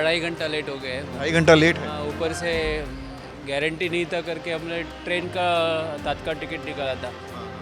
2.5 घंटा लेट हो गए हैं। 2.5 घंटा लेट है। हाँ, ऊपर से गारंटी नहीं था करके हमने ट्रेन का तत्काल टिकट निकाला था,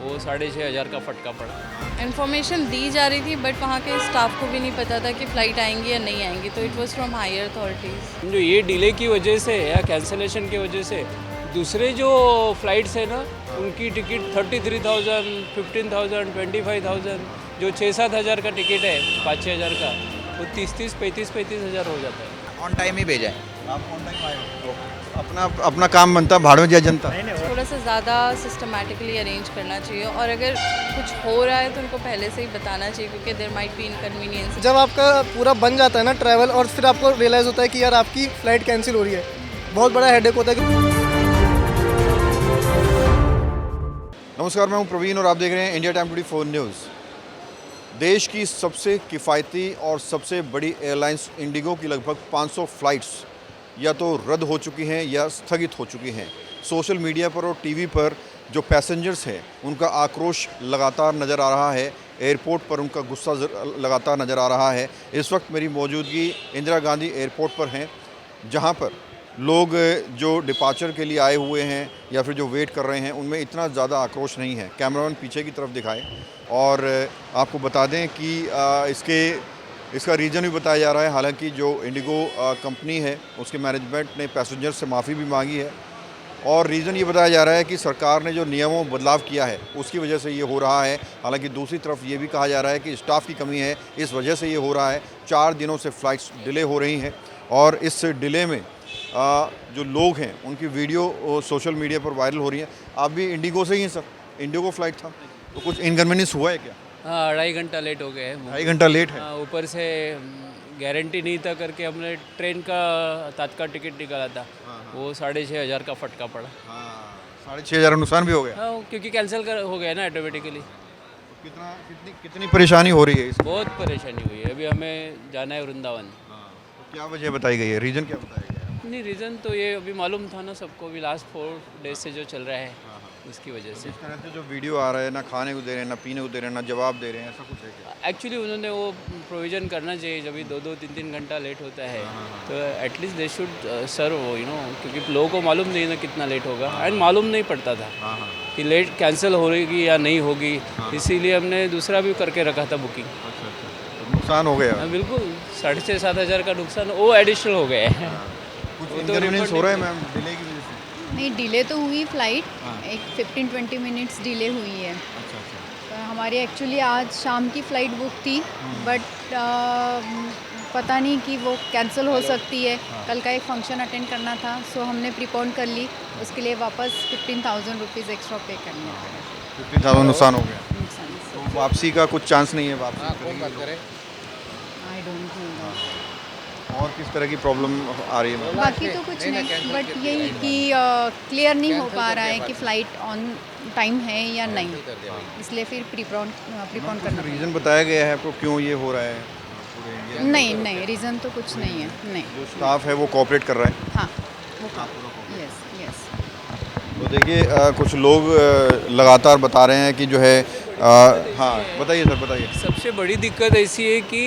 वो 6,500 का फटका पड़ा। इन्फॉर्मेशन दी जा रही थी बट वहाँ के स्टाफ को भी नहीं पता था कि फ़्लाइट आएंगी या नहीं आएंगी, तो it was from higher authorities. जो ये डिले की वजह से या कैंसिलेशन की वजह से दूसरे जो फ्लाइट्स है ना, उनकी टिकट 33,000, 15,000, 25,000, जो 6-7 हज़ार का टिकट है 5-6 हज़ार का, वो 30-30, 35-35 हज़ार हो जाता है। ऑन टाइम ही भेजा है। आप ऑन टाइम आए हो, अपना अपना काम बनता, भाड़ में दिया जनता। थोड़ा सा ज़्यादा सिस्टमेटिकली अरेंज करना चाहिए, और अगर कुछ हो रहा है तो उनको पहले से ही बताना चाहिए, क्योंकि देयर माइट बी इनकन्वीनियंस। जब आपका पूरा बन जाता है ना ट्रैवल, और फिर आपको रियलाइज़ होता है कि यार आपकी फ़्लाइट कैंसिल हो रही है, बहुत बड़ा हेडेक होता है। नमस्कार, मैं हूं प्रवीण और आप देख रहे हैं इंडिया टाइम 24 न्यूज़। देश की सबसे किफ़ायती और सबसे बड़ी एयरलाइंस इंडिगो की लगभग 500 फ़्लाइट्स या तो रद्द हो चुकी हैं या स्थगित हो चुकी हैं। सोशल मीडिया पर और टीवी पर जो पैसेंजर्स हैं उनका आक्रोश लगातार नज़र आ रहा है, एयरपोर्ट पर उनका गुस्सा लगातार नज़र आ रहा है। इस वक्त मेरी मौजूदगी इंदिरा गांधी एयरपोर्ट पर हैं, जहां पर लोग जो डिपार्चर के लिए आए हुए हैं या फिर जो वेट कर रहे हैं उनमें इतना ज़्यादा आक्रोश नहीं है। कैमरामैन पीछे की तरफ दिखाएं और आपको बता दें कि इसका रीज़न भी बताया जा रहा है। हालांकि जो इंडिगो कंपनी है उसके मैनेजमेंट ने पैसेंजर से माफ़ी भी मांगी है, और रीज़न ये बताया जा रहा है कि सरकार ने जो नियमों में बदलाव किया है उसकी वजह से ये हो रहा है। हालांकि दूसरी तरफ ये भी कहा जा रहा है कि स्टाफ की कमी है, इस वजह से ये हो रहा है। 4 दिनों से फ़्लाइट्स डिले हो रही हैं, और इस डिले में जो लोग हैं उनकी वीडियो सोशल मीडिया पर वायरल हो रही है। आप भी इंडिगो से ही हैं सर? इंडिगो फ़्लाइट था, तो कुछ इनकन्वीनियंस हुआ है क्या? हाँ, 2.5 घंटा लेट हो गए हैं। 2.5 घंटा लेट है। हाँ, ऊपर से गारंटी नहीं था करके हमने ट्रेन का तत्काल टिकट निकाला था, वो 6,500 का फटका पड़ा। 6,500 का नुकसान भी हो गया। हाँ, क्योंकि कैंसिल कर हो गया ना ऑटोमेटिकली। कितनी परेशानी हो रही है इसमें? बहुत परेशानी हुई है। अभी हमें जाना है वृंदावन। तो क्या वजह बताई गई है, रीज़न क्या बताया गया है? नहीं, रीज़न तो ये अभी मालूम था ना सबको, भी लास्ट 4 डेज से जो चल रहा है उसकी वजह से। इस तरह से जो वीडियो आ रहा है, ना खाने को दे रहे हैं, ना पीने को दे रहे हैं, ना जवाब दे रहे हैं, ऐसा कुछ है क्या? एक्चुअली उन्होंने वो प्रोविज़न करना चाहिए, जब भी 2-2, 3-3 घंटा लेट होता है तो एटलीस्ट दे शुड सर्व, क्योंकि लोगों को मालूम नहीं ना कितना लेट होगा, एंड मालूम नहीं पड़ता था कि लेट कैंसिल होगी या नहीं होगी, इसीलिए हमने दूसरा भी करके रखा था बुकिंग। तो नुकसान हो गया। हाँ, बिल्कुल 6,500-7 हज़ार का नुकसान वो एडिशनल हो गया है। कुछ वो तो इनकन्वीनियंस refund हो रहा है नहीं मैम डिले की वजह से? नहीं, डिले तो हुई फ़्लाइट, एक 15-20 मिनट्स डिले हुई है। अच्छा। तो हमारी एक्चुअली आज शाम की फ़्लाइट बुक थी, बट पता नहीं कि वो कैंसिल हो सकती है। कल का एक फंक्शन अटेंड करना था, सो हमने प्रीपोन कर ली, उसके लिए वापस 15,000 रुपीज़ एक्स्ट्रा पे करने पड़े। 15,000 नुकसान हो गया। नुकसान से तो वापसी का कुछ चांस नहीं है? वापसी करेंगे? I don't know. और किस तरह की प्रॉब्लम आ रही है मैम? बाकी तो कुछ नहीं, बट यही कि क्लियर नहीं हो पा रहा है कि फ़्लाइट ऑन टाइम है या नहीं, इसलिए फिर प्रीपोन करना पड़ा। रीज़न बताया गया है आपको क्यों ये हो रहा है? नहीं, रीज़न तो कुछ नहीं है, नहीं। जो स्टाफ है वो कोऑपरेट कर रहा है? हाँ, वो यस। तो देखिए कुछ लोग लगातार बता रहे हैं कि जो है हाँ बताइए सर, बताइए। सबसे बड़ी दिक्कत ऐसी है कि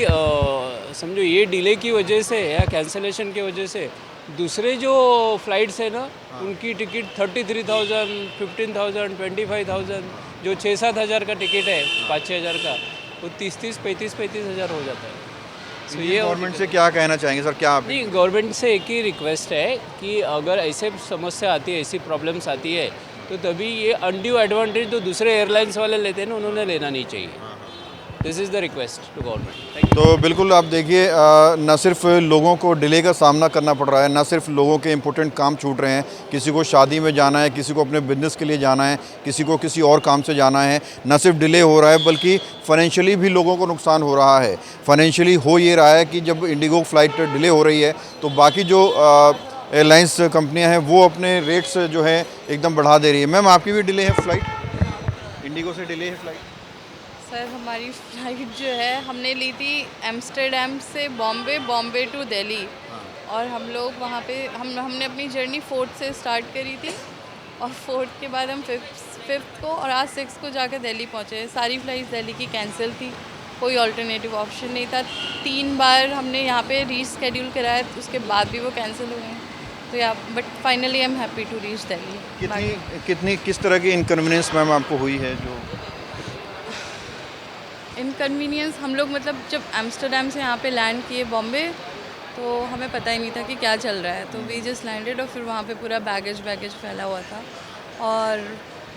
समझो ये डिले की वजह से या कैंसिलेशन की वजह से दूसरे जो फ्लाइट्स है ना, उनकी टिकट 33,000, 15,000, 25,000, जो 6-7 हज़ार का टिकट है 5-6 हज़ार का, वो 30-30, 35-35 हज़ार हो जाता है। तो ये गवर्नमेंट से क्या कहना चाहेंगे सर? क्या आप नहीं, गवर्नमेंट से एक ही रिक्वेस्ट है कि अगर ऐसे समस्या आती है, ऐसी प्रॉब्लम्स आती है, तो तभी ये अनड्यू एडवांटेज जो दूसरे एयरलाइंस वाले लेते हैं ना, उन्होंने लेना नहीं चाहिए। This is the request to government. तो बिल्कुल आप देखिए न सिर्फ लोगों को डिले का सामना करना पड़ रहा है, न सिर्फ लोगों के इंपॉर्टेंट काम छूट रहे हैं, किसी को शादी में जाना है, किसी को अपने बिजनेस के लिए जाना है, किसी को किसी और काम से जाना है, न सिर्फ डिले हो रहा है बल्कि फाइनेंशियली भी लोगों को नुकसान हो रहा है। फाइनेंशियली हो ये रहा है कि जब इंडिगो फ्लाइट डिले हो रही है तो बाकी जो एयरलाइंस कंपनियाँ हैं वो अपने रेट्स जो है एकदम बढ़ा दे रही है। मैम आपकी भी डिले है फ्लाइट? इंडिगो से डिले है फ्लाइट? सर, हमारी फ़्लाइट जो है हमने ली थी एम्स्टर्डम से बॉम्बे टू दिल्ली, और हम लोग वहाँ पे हमने अपनी जर्नी 4th से स्टार्ट करी थी, और 4th के बाद हम 5th को और आज 6th को जाकर दिल्ली पहुँचे। सारी फ़्लाइट्स दिल्ली की कैंसिल थी, कोई ऑल्टरनेटिव ऑप्शन नहीं था। 3 बार हमने यहाँ पे रीशेड्यूल कराया, उसके बाद भी वो कैंसिल हो गए। तो या but finally I am happy to reach Delhi. किस तरह की इनकन्वीनियंस मैम आपको हुई है जो इनकन्वीनियंस हम लोग मतलब जब एम्स्टर्डम से यहाँ पे लैंड किए बॉम्बे, तो हमें पता ही नहीं था कि क्या चल रहा है। तो वी जस्ट लैंडेड और फिर वहाँ पे पूरा बैगेज फैला हुआ था और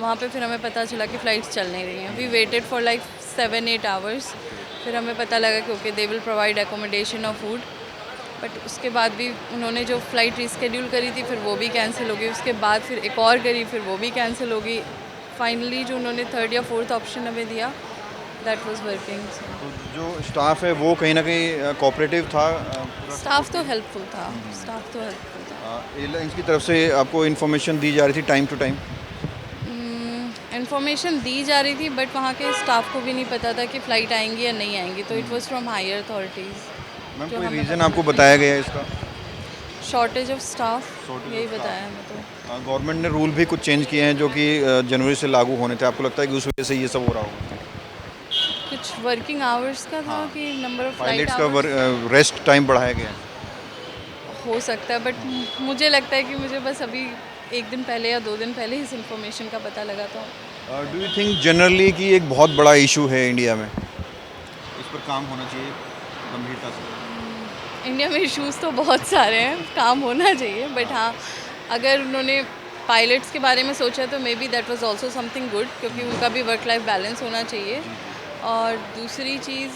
वहाँ पे फिर हमें पता चला कि फ़्लाइट्स चल नहीं रही हैं। We waited for like 7-8 hours. फिर हमें पता लगा कि okay they will provide accommodation और फूड, बट उसके बाद भी उन्होंने जो फ़्लाइट रीशेड्यूल करी थी फिर वो भी कैंसिल हो गई। उसके बाद फिर एक और करी, फिर वो भी कैंसिल हो गई। फाइनली जो उन्होंने 3rd या 4th ऑप्शन हमें दिया, दैट वाज वर्किंग। तो जो स्टाफ है वो कहीं ना कहीं कोऑपरेटिव था? स्टाफ तो हेल्पफुल था, एयरलाइंस की तरफ से आपको इन्फॉर्मेशन दी जा रही थी टाइम टू टाइम? इन्फॉर्मेशन दी जा रही थी, बट वहाँ के स्टाफ को भी नहीं पता था कि फ़्लाइट आएंगी या नहीं आएंगी। तो it was from higher authorities. Ma'am कोई रीज़न आपको बताया गया है इसका? शॉर्टेज ऑफ स्टाफ, यही बताया हमें। तो गवर्नमेंट ने रूल भी कुछ चेंज किए हैं जो कि जनवरी से लागू होने थे। आपको लगता है कि उस वजह से ये सब हो रहा होगा? कुछ वर्किंग आवर्स का था कि नंबर ऑफ फ्लाइट पायलट्स का रेस्ट टाइम बढ़ाया गया है? हो सकता है, बट मुझे लगता है कि मुझे बस अभी 1 दिन पहले या 2 दिन पहले इस इन्फॉर्मेशन का पता लगा था। डू यू थिंक जनरली कि एक बहुत बड़ा इशू है इंडिया में, इस पर काम होना चाहिए गंभीरता से? इंडिया में इश्यूज़ तो बहुत सारे हैं, काम होना चाहिए, बट हाँ अगर उन्होंने पायलट्स के बारे में सोचा तो may be that was also something good, क्योंकि उनका भी वर्क लाइफ बैलेंस होना चाहिए। और दूसरी चीज़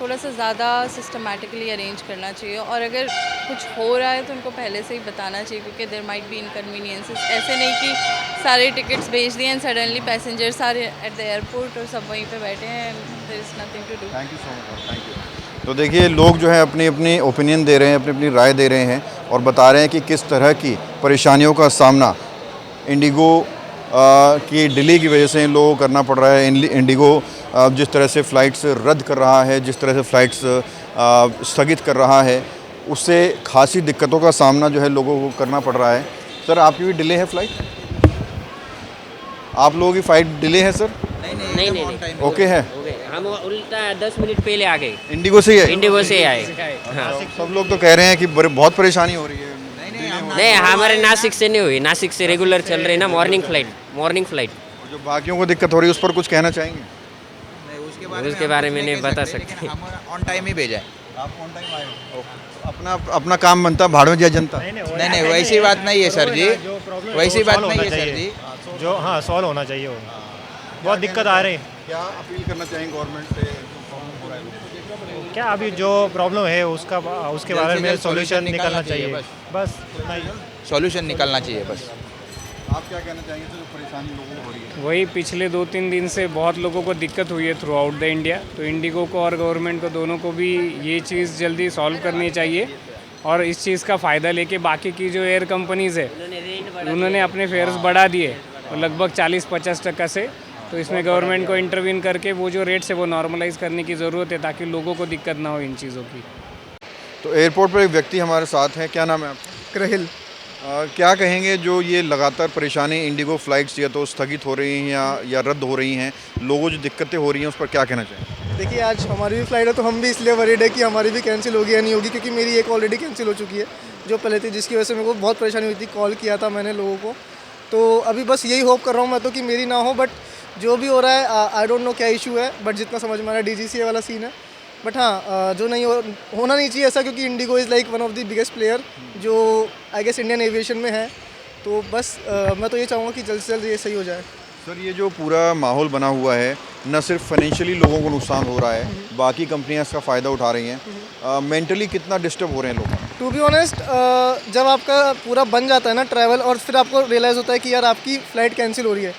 थोड़ा सा ज़्यादा सिस्टमेटिकली अरेंज करना चाहिए, और अगर कुछ हो रहा है तो उनको पहले से ही बताना चाहिए, क्योंकि देयर माइट बी इनकन्वीनियंसेस। ऐसे नहीं कि सारे टिकट्स बेच दिए and suddenly passengers are at the airport और सब वहीं पे बैठे हैं, there is nothing to do. Thank you so much, thank you. तो देखिए लोग जो है अपनी अपनी ओपिनियन दे रहे हैं, अपनी अपनी राय दे रहे हैं और बता रहे हैं कि किस तरह की परेशानियों का सामना इंडिगो की डिले की वजह से इन लोगों को करना पड़ रहा है। इंडिगो जिस तरह से फ़्लाइट्स रद्द कर रहा है, जिस तरह से फ़्लाइट्स स्थगित कर रहा है, उससे खासी दिक्कतों का सामना जो है लोगों को करना पड़ रहा है। सर आपकी भी डिले है फ़्लाइट? आप लोगों की फ़्लाइट डिले है सर? नहीं ओके है। हम उल्टा 10 मिनट पहले आ गए, इंडिगो से ही है? इंडिगो से आए। हाँ। सब लोग तो कह रहे हैं कि बहुत परेशानी हो रही है। नहीं, हमारे नासिक से नहीं हुई, नासिक से रेगुलर चल रही ना मॉर्निंग फ्लाइट। जो बाकियों को दिक्कत हो रही है उस पर कुछ कहना चाहेंगे? उसके बारे में नहीं बता सकते। हम ऑन टाइम ही भेजा है। आप ऑन टाइम आए हो? अपना अपना काम बनता, भाड़ में दिया जनता। नहीं वैसी बात नहीं है सर जी, वैसी बात नहीं है सर जी। जो हाँ सॉल्व होना चाहिए वो, बहुत दिक्कत आ रही है। क्या अपील करना चाहेंगे गवर्नमेंट से? जो प्रॉब्लम हो रहा है क्या अभी जो प्रॉब्लम है उसके बारे में सॉल्यूशन निकलना चाहिए, बस उतना ही। सॉल्यूशन निकलना चाहिए बस। आप क्या कहना चाहेंगे सर, जो परेशानी लोगों को हो रही है? वही पिछले 2-3 दिन से बहुत लोगों को दिक्कत हुई है थ्रू आउट द इंडिया। तो इंडिगो को और गवर्नमेंट को दोनों को भी ये चीज़ जल्दी सॉल्व करनी चाहिए, और इस चीज़ का फ़ायदा लेके बाकी की जो एयर कंपनीज़ है उन्होंने अपने फेयर्स बढ़ा दिए और लगभग 40-50% से। तो इसमें गवर्नमेंट को इंटरवीन करके वो जो रेट्स है वो नॉर्मलाइज़ करने की ज़रूरत है, ताकि लोगों को दिक्कत ना हो इन चीज़ों की। तो एयरपोर्ट पर एक व्यक्ति हमारे साथ हैं, क्या नाम है आपका? राहिल। क्या कहेंगे जो ये लगातार परेशानी इंडिगो फ़्लाइट्स या तो स्थगित हो रही हैं या रद्द हो रही हैं, लोगों जो दिक्कतें हो रही हैं उस पर क्या कहना चाहेंगे? देखिए आज हमारी भी फ्लाइट है तो हम भी इसलिए वरीड है कि हमारी भी कैंसिल होगी या नहीं होगी, क्योंकि मेरी एक ऑलरेडी कैंसिल हो चुकी है जो पहले थी, जिसकी वजह से मेरे को बहुत परेशानी हुई थी। कॉल किया था मैंने लोगों को, तो अभी बस यही होप कर रहा हूँ मैं तो कि मेरी ना हो, बट जो भी हो रहा है आई डोंट नो क्या इशू है, बट जितना समझ में आ रहा है DGCA वाला सीन है। बट हाँ जो नहीं होना नहीं चाहिए ऐसा, क्योंकि Indigo is like one of the biggest player जो आई गेस इंडियन एविएशन में है। तो बस मैं तो ये चाहूँगा कि जल्द से जल्द ये सही हो जाए। सर ये जो पूरा माहौल बना हुआ है, न सिर्फ फाइनेंशियली लोगों को नुकसान हो रहा है, बाकी कंपनियां इसका फ़ायदा उठा रही हैं, मेंटली कितना डिस्टर्ब हो रहे हैं लोग? टू बी ऑनेस्ट जब आपका पूरा बन जाता है ना ट्रैवल, और फिर आपको रियलाइज़ होता है कि यार आपकी फ़्लाइट कैंसिल हो रही है,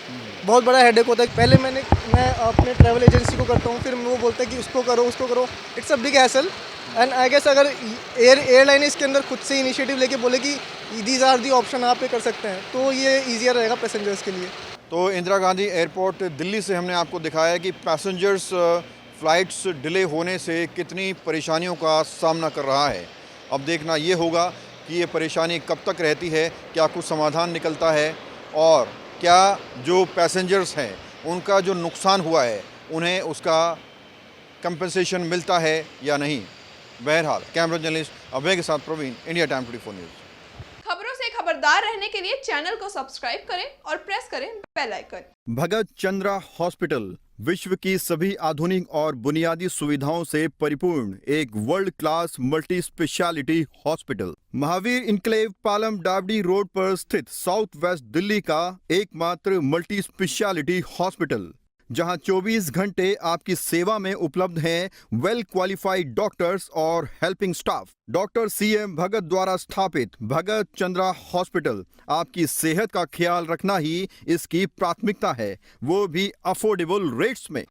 बहुत बड़ा हेडेक होता है। पहले मैं अपने ट्रैवल एजेंसी को करता हूँ, फिर वो बोलता है कि उसको करो, it's a big hassle. And I guess अगर एयरलाइन इसके अंदर खुद से इनिशिएटिव लेके बोले कि दीज आर दी ऑप्शन आप पे कर सकते हैं, तो ये ईजियर रहेगा पैसेंजर्स के लिए। तो इंदिरा गांधी एयरपोर्ट दिल्ली से हमने आपको दिखाया कि पैसेंजर्स फ़्लाइट्स डिले होने से कितनी परेशानियों का सामना कर रहा है। अब देखना ये होगा कि ये परेशानी कब तक रहती है, क्या कुछ समाधान निकलता है, और क्या जो पैसेंजर्स हैं उनका जो नुकसान हुआ है उन्हें उसका कंपनसेशन मिलता है या नहीं। बहरहाल कैमरा जर्नलिस्ट अभय के साथ प्रवीण, इंडिया टाइम 24 न्यूज़। खबरों से खबरदार रहने के लिए चैनल को सब्सक्राइब करें और प्रेस करें बेल आइकन। भगत चंद्रा हॉस्पिटल विश्व की सभी आधुनिक और बुनियादी सुविधाओं से परिपूर्ण एक world class multi speciality hospital, Mahavir enclave Palam Dabri road पर स्थित साउथ वेस्ट दिल्ली का एकमात्र मल्टी स्पेशलिटी हॉस्पिटल, जहां 24 घंटे आपकी सेवा में उपलब्ध हैं वेल क्वालिफाइड डॉक्टर्स और हेल्पिंग स्टाफ। डॉक्टर CM भगत द्वारा स्थापित भगत चंद्रा हॉस्पिटल आपकी सेहत का ख्याल रखना ही इसकी प्राथमिकता है, वो भी अफोर्डेबल रेट्स में।